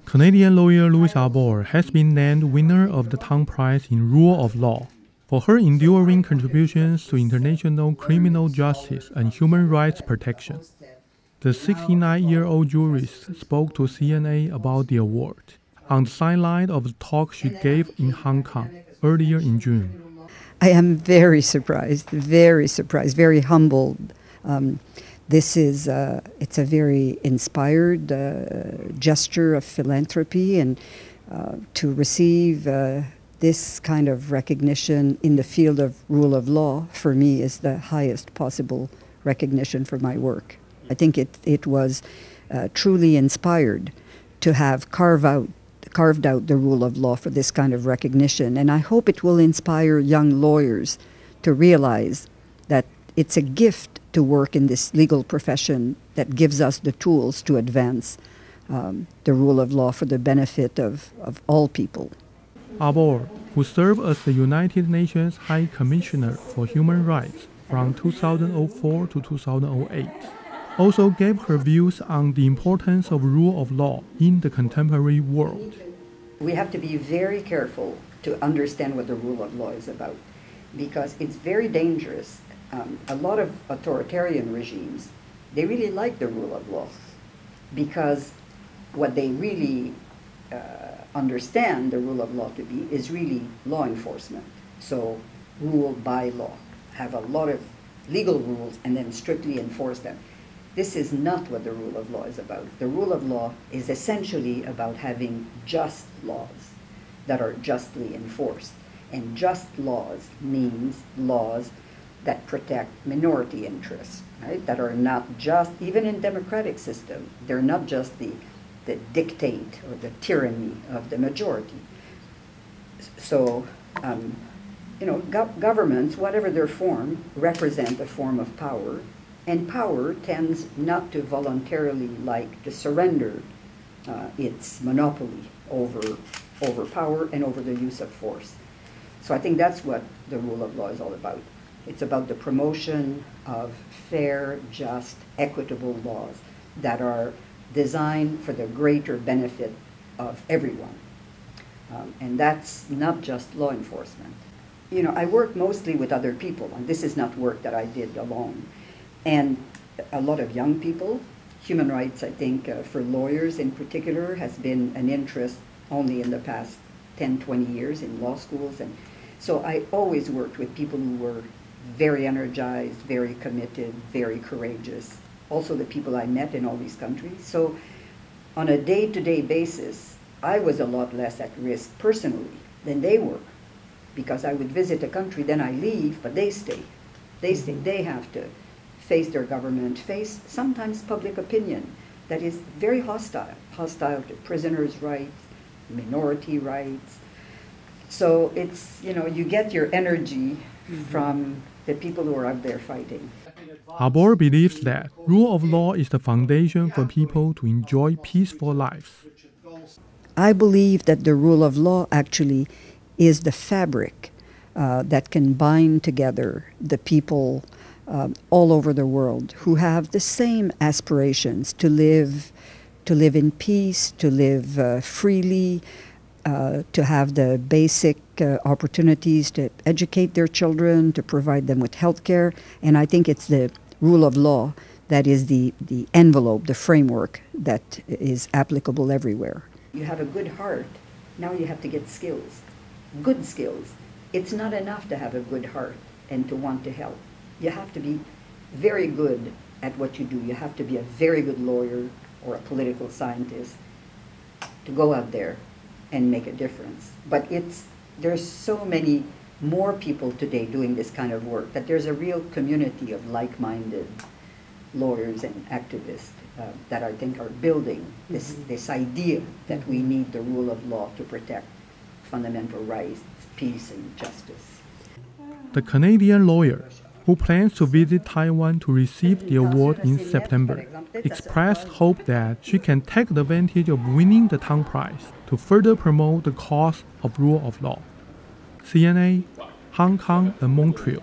Canadian lawyer Louise Arbour has been named winner of the TangPrize in Rule of Law for her enduring contributions to international criminal justice and human rights protection. The 69-year-old jurist spoke to CNA about the award on the sideline of the talk she gave in Hong Kong earlier in June. I am very surprised, very humbled. It's a very inspired gesture of philanthropy, and to receive this kind of recognition in the field of rule of law, for me, is the highest possible recognition for my work. I think it was truly inspired to have carved out the rule of law for this kind of recognition, and I hope it will inspire young lawyers to realize that it's a gift to work in this legal profession that gives us the tools to advance the rule of law for the benefit of all people. Arbour, who served as the United Nations High Commissioner for Human Rights from 2004 to 2008, also gave her views on the importance of rule of law in the contemporary world. We have to be very careful to understand what the rule of law is about, because it's very dangerous. A lot of authoritarian regimes, they really like the rule of law, because what they really understand the rule of law to be is really law enforcement. So rule by law, have a lot of legal rules and then strictly enforce them. This is not what the rule of law is about. The rule of law is essentially about having just laws that are justly enforced. And just laws means laws that protect minority interests, right? That are not just, even in democratic system, they're not just the dictate or the tyranny of the majority. So, governments, whatever their form, represent a form of power, and power tends not to voluntarily like to surrender its monopoly over power and over the use of force. So I think that's what the rule of law is all about. It's about the promotion of fair, just, equitable laws that are designed for the greater benefit of everyone. And that's not just law enforcement. I work mostly with other people, and this is not work that I did alone. And a lot of young people, human rights, I think, for lawyers in particular, has been an interest only in the past 10, 20 years in law schools. And so I always worked with people who were very energized, very committed, very courageous. Also the people I met in all these countries. So on a day-to-day basis, I was a lot less at risk personally than they were, because I would visit a country, then I leave, but they stay. They stay. They have to face their government, face sometimes public opinion that is very hostile to prisoners' rights, minority rights. So it's, you get your energy from the people who are out there fighting. Arbour believes that rule of law is the foundation for people to enjoy peaceful lives. I believe that the rule of law actually is the fabric that can bind together the people all over the world who have the same aspirations to live in peace, to live freely, to have the basic opportunities to educate their children, to provide them with health care. And I think it's the rule of law that is the envelope, the framework that is applicable everywhere. You have a good heart, now you have to get skills, good skills. It's not enough to have a good heart and to want to help. You have to be very good at what you do. You have to be a very good lawyer or a political scientist to go out there and make a difference. But there's so many more people today doing this kind of work that there's a real community of like-minded lawyers and activists that I think are building this idea that we need the rule of law to protect fundamental rights, peace, and justice. The Canadian lawyer, who plans to visit Taiwan to receive the award in September, expressed hope that she can take advantage of winning the TangPrize to further promote the cause of rule of law. CNA, Hong Kong and Montreal.